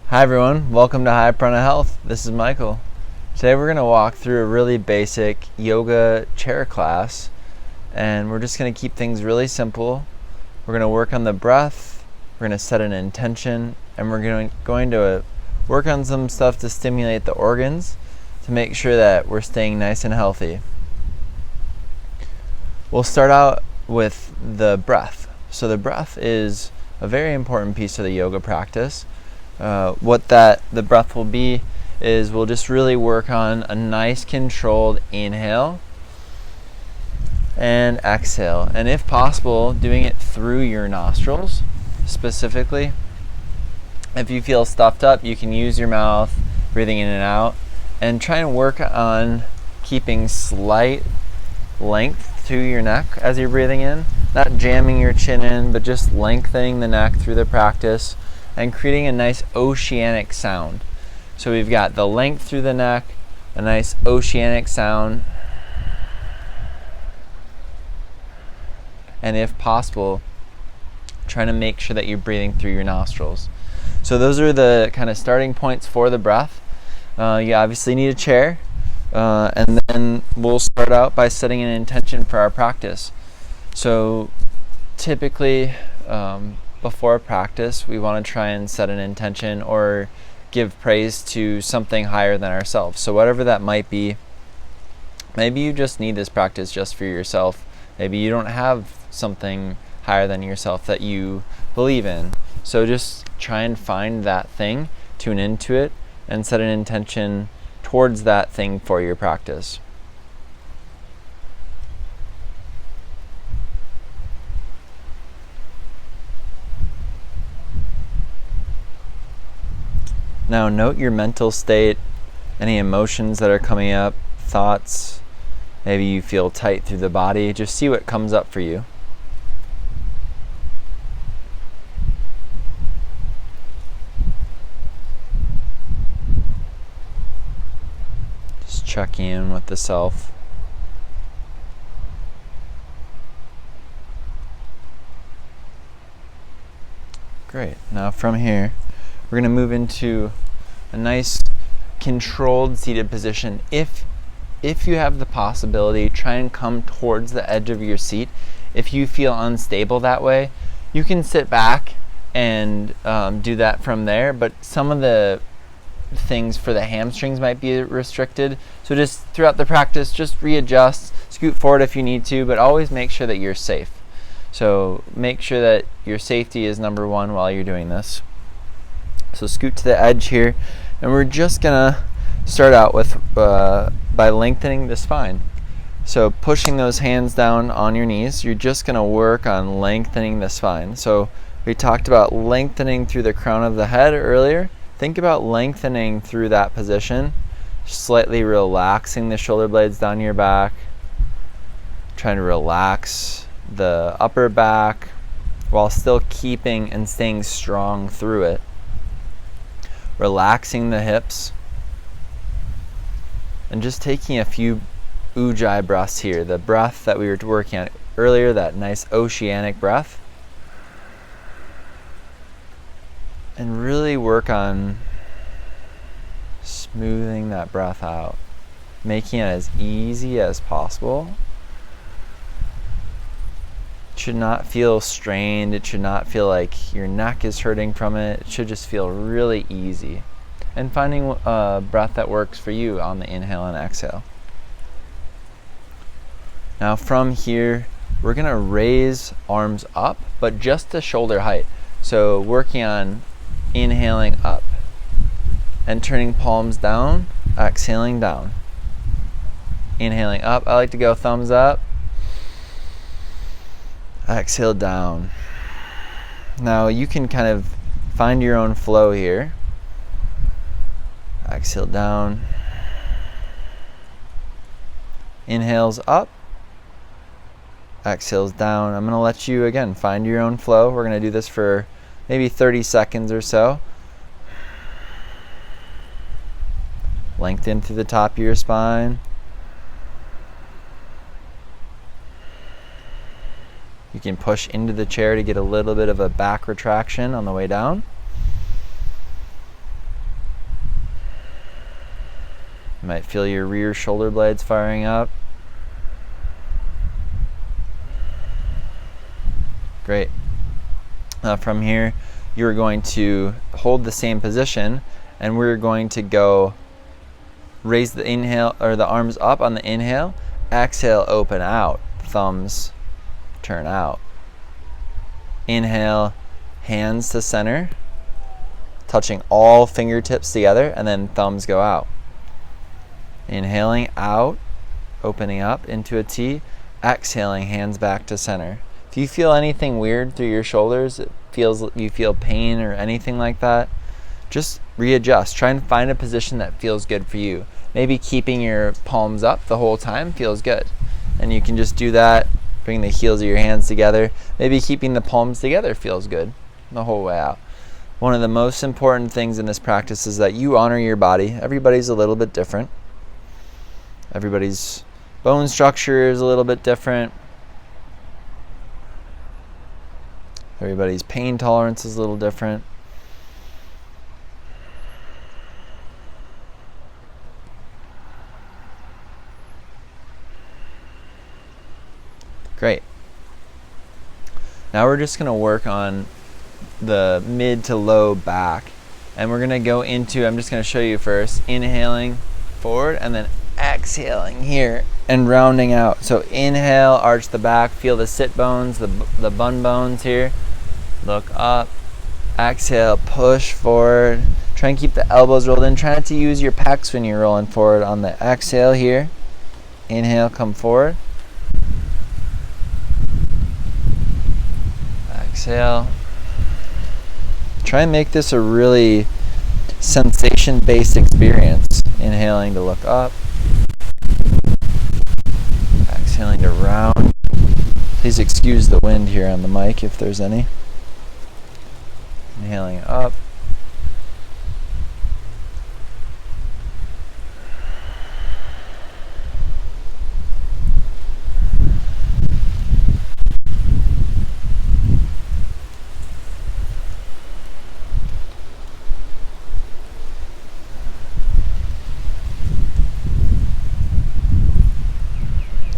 Hi everyone, welcome to High Prana Health. This is Michael. Today we're going to walk through a really basic yoga chair class, and we're just going to keep things really simple. We're going to work on the breath, we're going to set an intention, and we're going to work on some stuff to stimulate the organs to make sure that we're staying nice and healthy. We'll start out with the breath. So the breath is a very important piece of the yoga practice. The breath will be is we'll just really work on a nice controlled inhale and exhale, and if possible doing it through your nostrils specifically. If you feel stuffed up, you can use your mouth, breathing in and out, and try and work on keeping slight length to your neck as you're breathing in, not jamming your chin in, but just lengthening the neck through the practice and creating a nice oceanic sound. So we've got the length through the neck, a nice oceanic sound, and if possible, trying to make sure that you're breathing through your nostrils. So those are the kind of starting points for the breath. You obviously need a chair, and then we'll start out by setting an intention for our practice. So typically, before practice, we want to try and set an intention or give praise to something higher than ourselves. So whatever that might be, maybe you just need this practice just for yourself. Maybe you don't have something higher than yourself that you believe in. So just try and find that thing, tune into it, and set an intention towards that thing for your practice. Now note your mental state, any emotions that are coming up, thoughts, maybe you feel tight through the body. Just see what comes up for you. Just check in with the self. Great. Now from here, we're going to move into a nice controlled seated position. If you have the possibility, try and come towards the edge of your seat. If you feel unstable that way, you can sit back and do that from there, but some of the things for the hamstrings might be restricted. So just throughout the practice, just readjust, scoot forward if you need to, but always make sure that you're safe. So make sure that your safety is number one while you're doing this. So scoot to the edge here, and we're just gonna start out with by lengthening the spine. So pushing those hands down on your knees, you're just gonna work on lengthening the spine. So we talked about lengthening through the crown of the head earlier. Think about lengthening through that position, slightly relaxing the shoulder blades down your back, trying to relax the upper back while still keeping and staying strong through it. Relaxing the hips, and just taking a few ujjayi breaths here. The breath that we were working on earlier, that nice oceanic breath. And really work on smoothing that breath out, making it as easy as possible. It should not feel strained. It should not feel like your neck is hurting from it. It should just feel really easy. And finding a breath that works for you on the inhale and exhale. Now from here, we're going to raise arms up, but just to shoulder height. So working on inhaling up and turning palms down, exhaling down. Inhaling up, I like to go thumbs up. Exhale down. Now you can kind of find your own flow here. Exhale down. Inhales up. Exhales down. I'm going to let you again find your own flow. We're going to do this for maybe 30 seconds or so. Lengthen through the top of your spine. You can push into the chair to get a little bit of a back retraction on the way down. You might feel your rear shoulder blades firing up. Great. From here, you're going to hold the same position, and we're going to go raise the inhale or the arms up on the inhale. Exhale, open out. Thumbs turn out. Inhale, hands to center, touching all fingertips together, and then thumbs go out. Inhaling out, opening up into a T. Exhaling, hands back to center. If you feel anything weird through your shoulders, you feel pain or anything like that, just readjust. Try and find a position that feels good for you. Maybe keeping your palms up the whole time feels good. And you can just do that. Bring the heels of your hands together. Maybe keeping the palms together feels good the whole way out. One of the most important things in this practice is that you honor your body. Everybody's a little bit different. Everybody's bone structure is a little bit different. Everybody's pain tolerance is a little different. Great. Now we're just going to work on the mid to low back. And we're going to go into, I'm just going to show you first, inhaling forward and then exhaling here and rounding out. So inhale, arch the back, feel the sit bones, the bun bones here. Look up. Exhale, push forward. Try and keep the elbows rolled in. Try not to use your pecs when you're rolling forward on the exhale here. Inhale, come forward. Exhale. Try and make this a really sensation-based experience. Inhaling to look up. Exhaling to round. Please excuse the wind here on the mic if there's any. Inhaling up.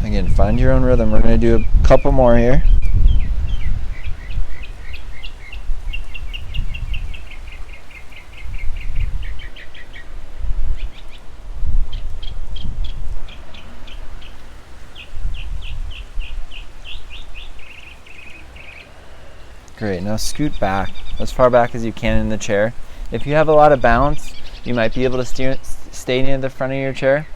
Again, find your own rhythm. We're going to do a couple more here. Great, now scoot back as far back as you can in the chair. If you have a lot of balance, you might be able to stay near the front of your chair.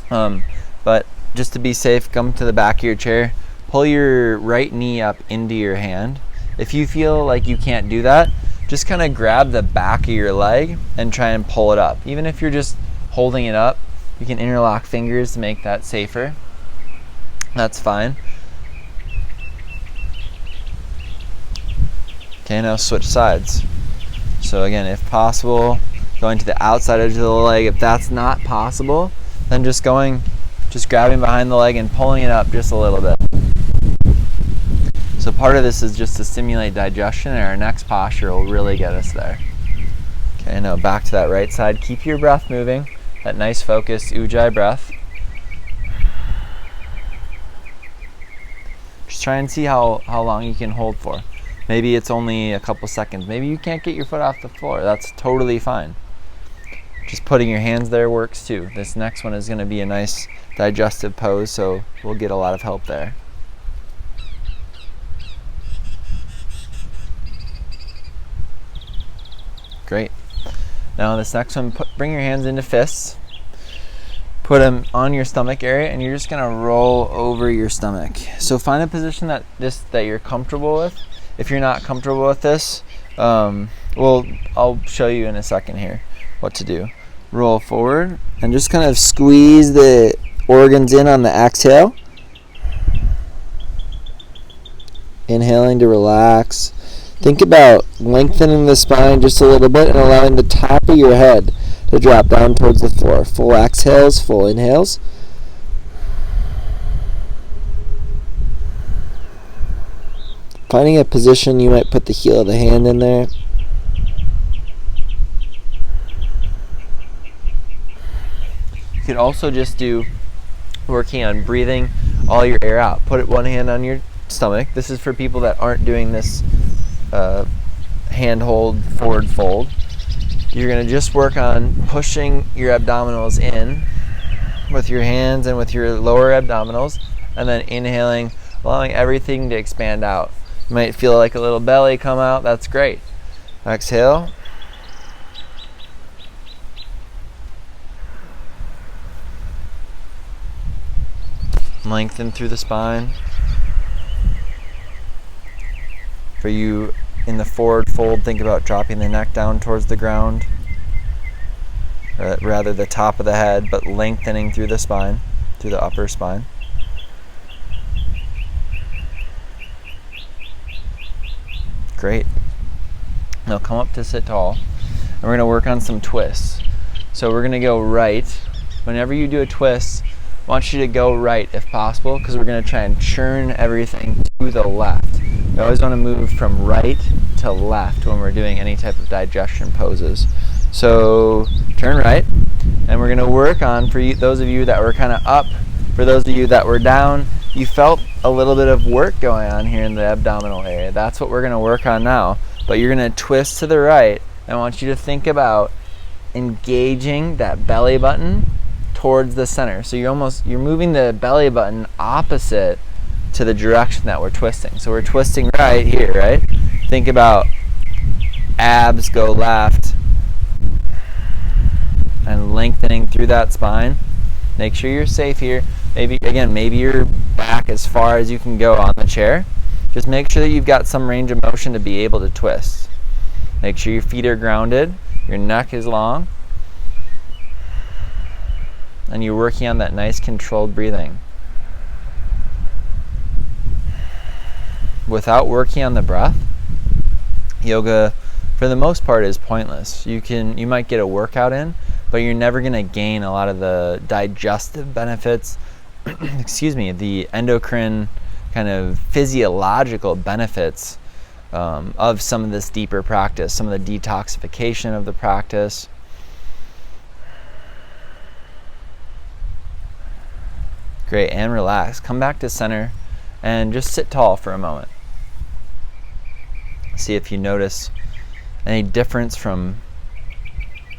But just to be safe, come to the back of your chair. Pull your right knee up into your hand. If you feel like you can't do that, just kind of grab the back of your leg and try and pull it up. Even if you're just holding it up, you can interlock fingers to make that safer. That's fine. Okay, now switch sides. So again, if possible, going to the outside edge of the leg. If that's not possible, then just grabbing behind the leg and pulling it up just a little bit. So part of this is just to stimulate digestion, and our next posture will really get us there. Okay, now back to that right side. Keep your breath moving, that nice focused Ujjayi breath. Just try and see how long you can hold for. Maybe it's only a couple seconds. Maybe you can't get your foot off the floor. That's totally fine. Just putting your hands there works too. This next one is going to be a nice digestive pose, so we'll get a lot of help there. Great. Now this next one, bring your hands into fists. Put them on your stomach area, and you're just going to roll over your stomach. So find a position that you're comfortable with. If you're not comfortable with this, I'll show you in a second here what to do. Roll forward and just kind of squeeze the organs in on the exhale. Inhaling to relax. Think about lengthening the spine just a little bit and allowing the top of your head to drop down towards the floor. Full exhales, full inhales. Finding a position, you might put the heel of the hand in there. could also just do working on breathing all your air out. Put one hand on your stomach. This is for people that aren't doing this hand hold forward fold. You're going to just work on pushing your abdominals in with your hands and with your lower abdominals, and then inhaling, allowing everything to expand out. You might feel like a little belly come out. That's great. Exhale. Lengthen through the spine. For you in the forward fold, think about dropping the neck down towards the ground, or rather the top of the head, but lengthening through the spine, through the upper spine. Great. Now come up to sit tall, and we're going to work on some twists. So we're going to go right. Whenever you do a twist, I want you to go right if possible, because we're going to try and churn everything to the left. We always want to move from right to left when we're doing any type of digestion poses. So turn right, and we're going to work on, for you, those of you that were kind of up, for those of you that were down, you felt a little bit of work going on here in the abdominal area. That's what we're going to work on now. But you're going to twist to the right. I want you to think about engaging that belly button towards the center. So you're moving the belly button opposite to the direction that we're twisting. So we're twisting right here, right? Think about abs go left and lengthening through that spine. Make sure you're safe here. Maybe you're back as far as you can go on the chair. Just make sure that you've got some range of motion to be able to twist. Make sure your feet are grounded, your neck is long, and you're working on that nice controlled breathing. Without working on the breath, yoga for the most part is pointless. You might get a workout in, but you're never going to gain a lot of the digestive benefits, the endocrine kind of physiological benefits of some of this deeper practice, some of the detoxification of the practice. Great, and relax. Come back to center and just sit tall for a moment. See if you notice any difference from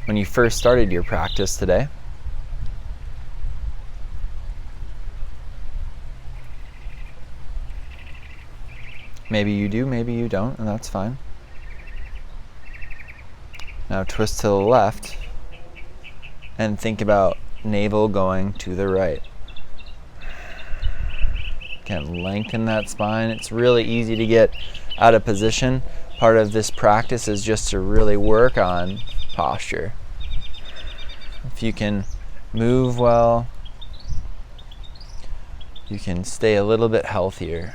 when you first started your practice today. Maybe you do, maybe you don't, and that's fine. Now twist to the left and think about navel going to the right. Again, lengthen that spine. It's really easy to get out of position. Part of this practice is just to really work on posture. If you can move well, you can stay a little bit healthier.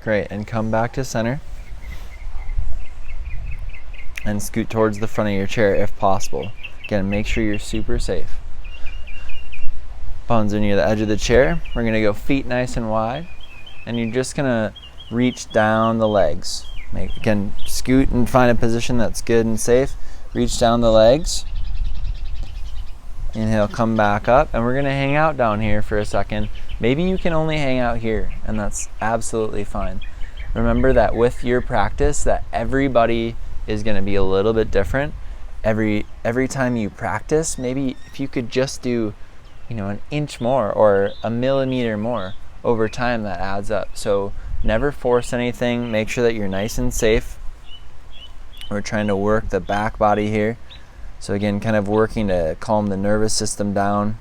Great, and come back to center and scoot towards the front of your chair if possible. Again, make sure you're super safe. Bones are near the edge of the chair. We're going to go feet nice and wide, and you're just going to reach down the legs. Again, scoot and find a position that's good and safe. Reach down the legs. Inhale, come back up, and we're going to hang out down here for a second. Maybe you can only hang out here, and that's absolutely fine. Remember that with your practice, that everybody is going to be a little bit different. Every time you practice, maybe if you could just do, an inch more or a millimeter more over time, that adds up. So never force anything. Make sure that you're nice and safe. We're trying to work the back body here. So again, kind of working to calm the nervous system down.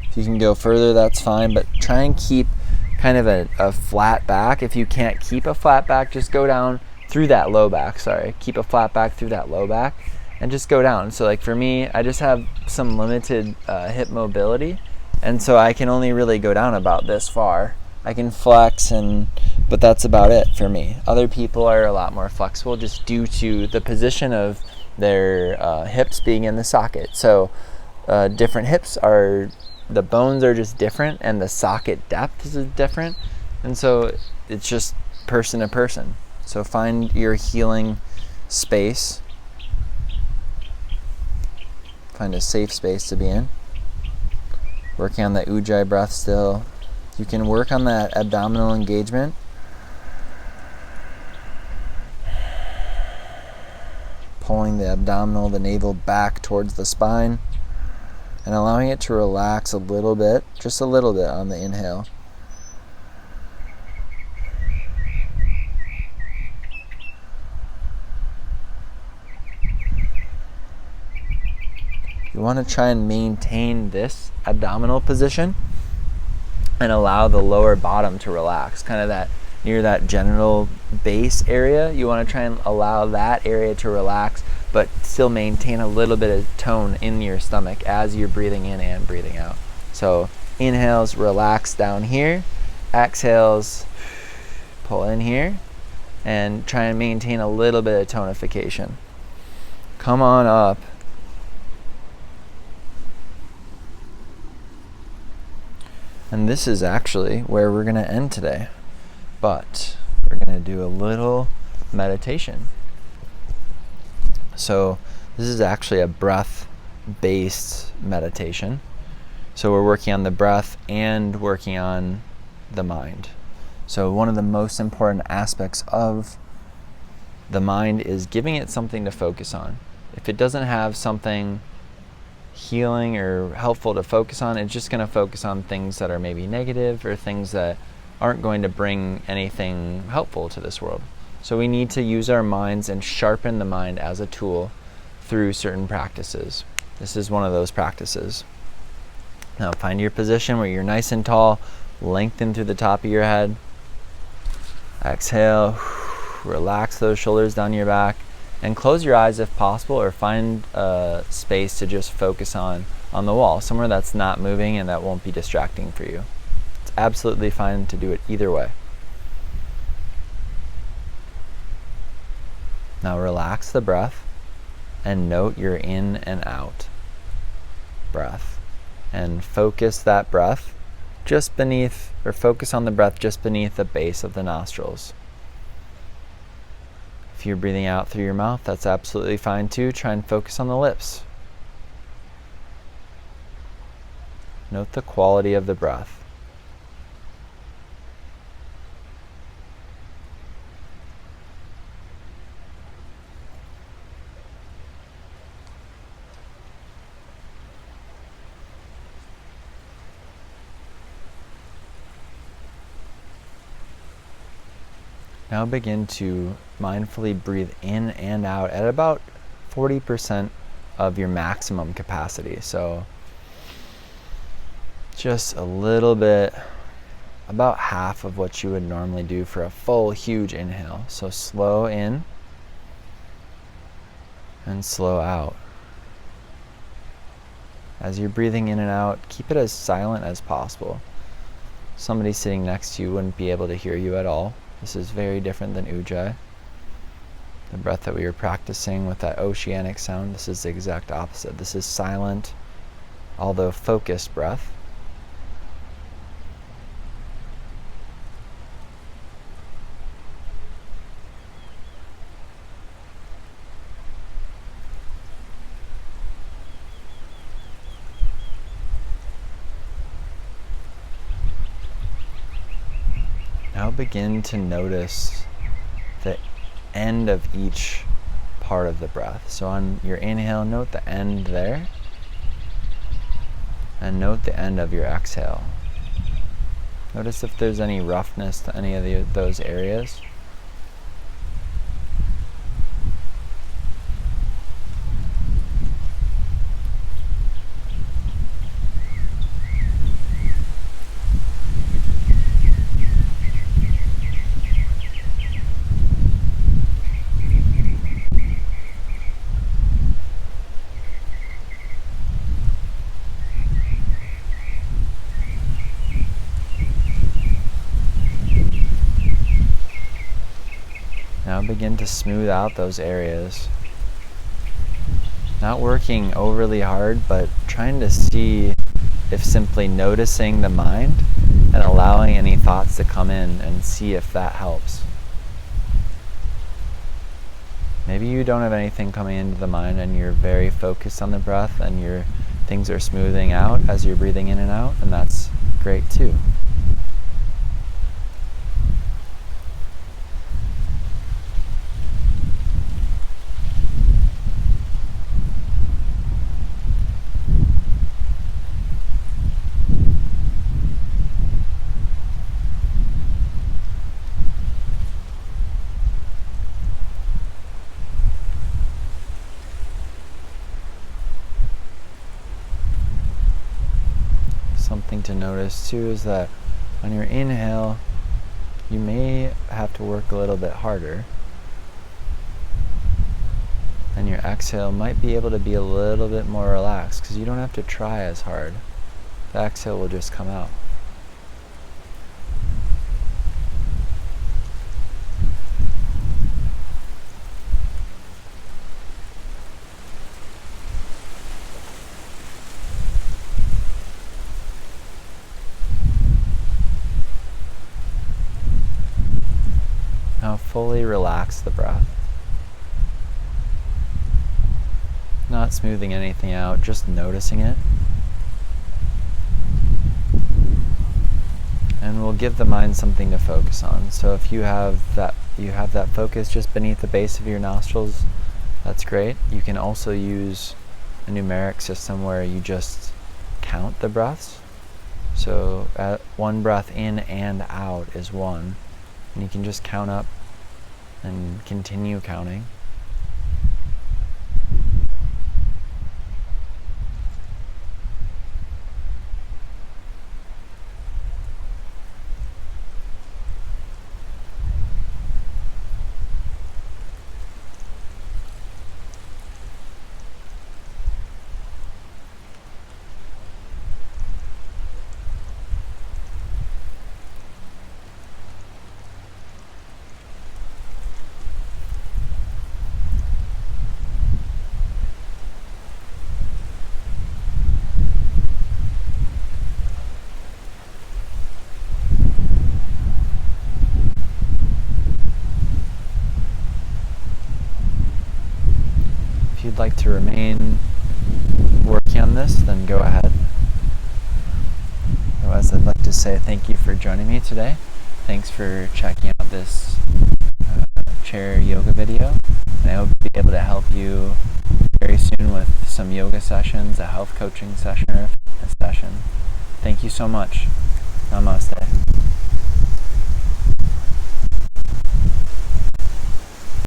If you can go further, that's fine, but try and keep kind of a flat back. If you can't keep a flat back, just go down through that low back, Keep a flat back through that low back and just go down. So like for me, I just have some limited hip mobility, and so I can only really go down about this far. I can flex, but that's about it for me. Other people are a lot more flexible just due to the position of their hips being in the socket. So different hips the bones are just different, and the socket depth is different, and so it's just person to person. So find your healing space. Find a safe space to be in. Working on the ujjayi breath still. You can work on that abdominal engagement. Pulling the navel back towards the spine, and allowing it to relax a little bit, just a little bit on the inhale. You want to try and maintain this abdominal position and allow the lower bottom to relax, kind of that near that genital base area. You want to try and allow that area to relax, but still maintain a little bit of tone in your stomach as you're breathing in and breathing out. So inhales, relax down here. Exhales, pull in here, and try and maintain a little bit of tonification. Come on up. And this is actually where we're going to end today. But we're going to do a little meditation. So this is actually a breath-based meditation. So we're working on the breath and working on the mind. So one of the most important aspects of the mind is giving it something to focus on. If it doesn't have something healing or helpful to focus on, it's just going to focus on things that are maybe negative or things that aren't going to bring anything helpful to this world. So we need to use our minds and sharpen the mind as a tool through certain practices. This is one of those practices. Now find your position where you're nice and tall, lengthen through the top of your head. Exhale, relax those shoulders down your back, and close your eyes if possible, or find a space to just focus on the wall, somewhere that's not moving and that won't be distracting for you. It's absolutely fine to do it either way. Now relax the breath and note your in and out breath, and focus that breath just beneath, or focus on the breath just beneath the base of the nostrils. If you're breathing out through your mouth, that's absolutely fine too. Try and focus on the lips. Note the quality of the breath. Now begin to mindfully breathe in and out at about 40% of your maximum capacity. So just a little bit, about half of what you would normally do for a full, huge inhale. So slow in and slow out. As you're breathing in and out, keep it as silent as possible. Somebody sitting next to you wouldn't be able to hear you at all. This is very different than ujjayi, the breath that we were practicing with that oceanic sound. This is the exact opposite. This is silent, although focused breath. Now begin to notice the end of each part of the breath. So on your inhale, note the end there, and note the end of your exhale. Notice if there's any roughness to any of those areas. Now begin to smooth out those areas. Not working overly hard, but trying to see if simply noticing the mind and allowing any thoughts to come in and see if that helps. Maybe you don't have anything coming into the mind and you're very focused on the breath and your things are smoothing out as you're breathing in and out, and that's great too. Something to notice too is that on your inhale, you may have to work a little bit harder, and your exhale might be able to be a little bit more relaxed because you don't have to try as hard. The exhale will just come out. Now fully relax the breath. Not smoothing anything out, just noticing it. And we'll give the mind something to focus on. So if you have that focus just beneath the base of your nostrils, that's great. You can also use a numeric system where you just count the breaths. So one breath in and out is 1. And you can just count up and continue counting. If you'd like to remain working on this, then go ahead. Otherwise, I'd like to say thank you for joining me today. Thanks for checking out this chair yoga video. And I hope to be able to help you very soon with some yoga sessions, a health coaching session, or a fitness session. Thank you so much. Namaste.